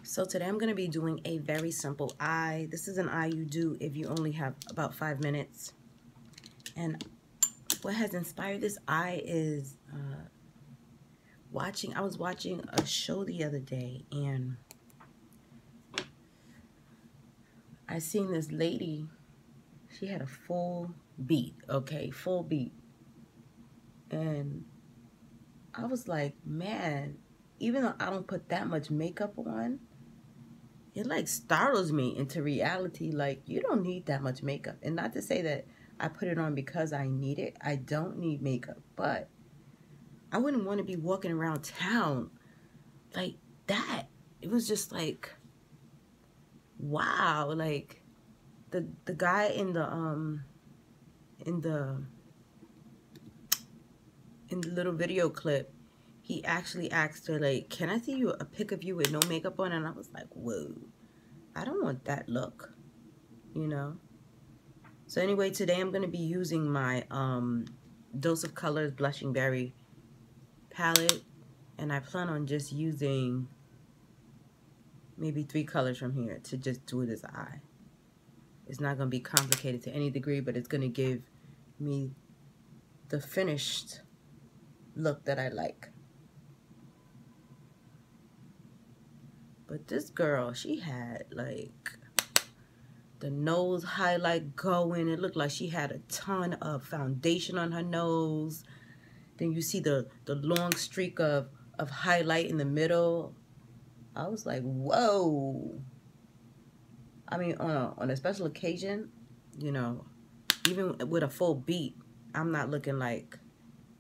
So today I'm going to be doing a very simple eye. This is an eye you do if you only have about 5 minutes. And what has inspired this eye is I was watching a show the other day, and I seen this lady. She had a full beat, okay, full beat. And I was like, man, even though I don't put that much makeup on, it like startles me into reality. Like, you don't need that much makeup. And not to say that I put it on because I need it. I don't need makeup, but I wouldn't want to be walking around town like that. It was just like, wow. Like the guy in the little video clip, he actually asked her, like, can I see you a pic of you with no makeup on? And I was like, whoa, I don't want that look, you know? So anyway, today I'm going to be using my Dose of Colors Blushing Berry palette. And I plan on just using maybe 3 colors from here to just do this eye. It's not going to be complicated to any degree, but it's going to give me the finished look that I like. But this girl, she had like the nose highlight going. It looked like she had a ton of foundation on her nose. Then you see the long streak of highlight in the middle. I was like, whoa. I mean, on a special occasion, you know, even with a full beat, I'm not looking like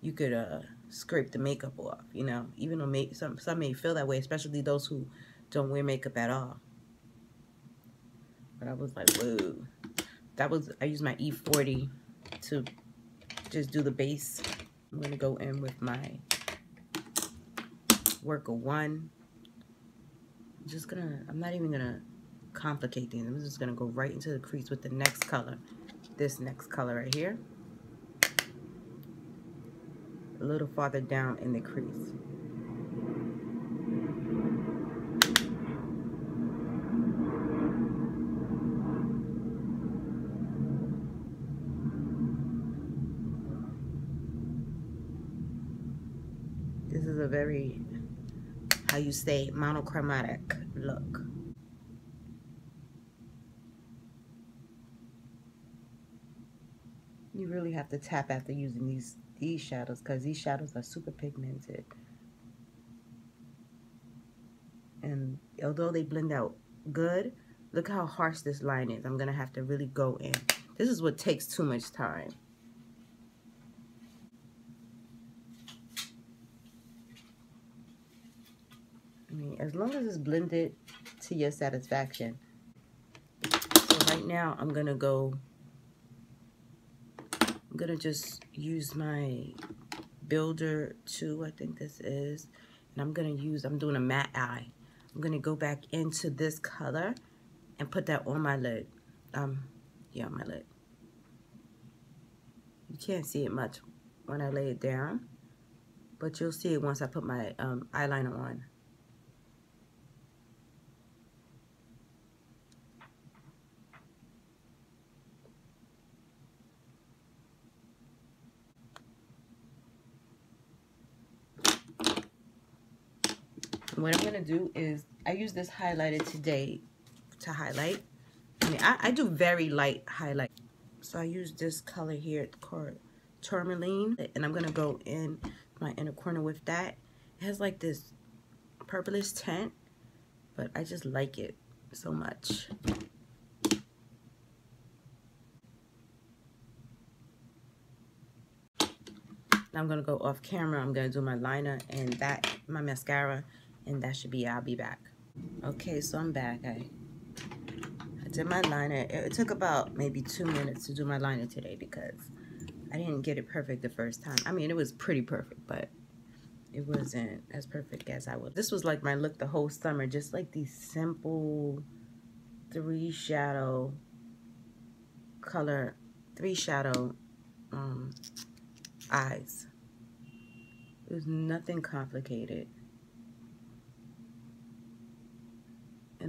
you could scrape the makeup off, you know. Even though some may feel that way, especially those who don't wear makeup at all. But I was like, whoa. I used my E40 to just do the base. I'm going to go in with my Worker 1. I'm not even going to complicate things. I'm just going to go right into the crease with the next color. This next color right here. A little farther down in the crease. This is a very, how you say, monochromatic look. You really have to tap after using these shadows, because these shadows are super pigmented. And although they blend out good, look how harsh this line is. I'm going to have to really go in. This is what takes too much time. I mean, as long as it's blended to your satisfaction. So right now, I'm going to just use my Builder 2, I think this is. And I'm doing a matte eye. I'm going to go back into this color and put that on my lid. Yeah, on my lid. You can't see it much when I lay it down, but you'll see it once I put my eyeliner on. What I'm going to do is, I use this highlighter today to highlight. I mean, I do very light highlight. So I use this color here, called Tourmaline. And I'm going to go in my inner corner with that. It has like this purplish tint, but I just like it so much. Now I'm going to go off camera. I'm going to do my liner and my mascara. And that should be, I'll be back. Okay, so I'm back. I did my liner. It took about maybe 2 minutes to do my liner today because I didn't get it perfect the first time. I mean, it was pretty perfect, but it wasn't as perfect as I would. This was like my look the whole summer, just like these simple 3 shadow eyes. There's nothing complicated.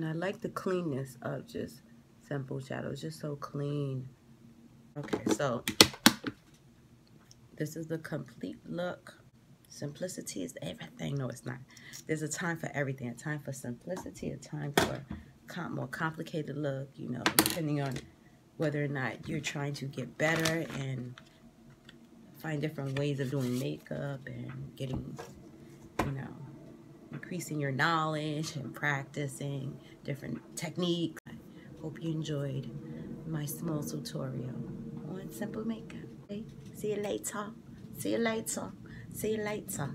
And I like the cleanness of just simple shadows, just so clean. Okay, so this is the complete look. Simplicity is everything. No, it's not. There's a time for everything. A time for simplicity, a time for more complicated look, you know, depending on whether or not you're trying to get better and find different ways of doing makeup and getting, you know, increasing your knowledge and practicing different techniques. I hope you enjoyed my small tutorial on simple makeup. Okay? See you later. See you later. See you later.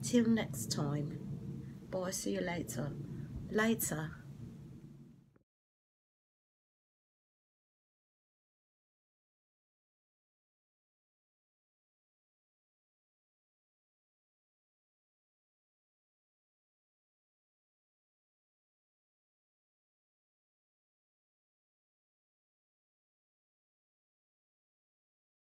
Till next time. Bye. See you later. Later.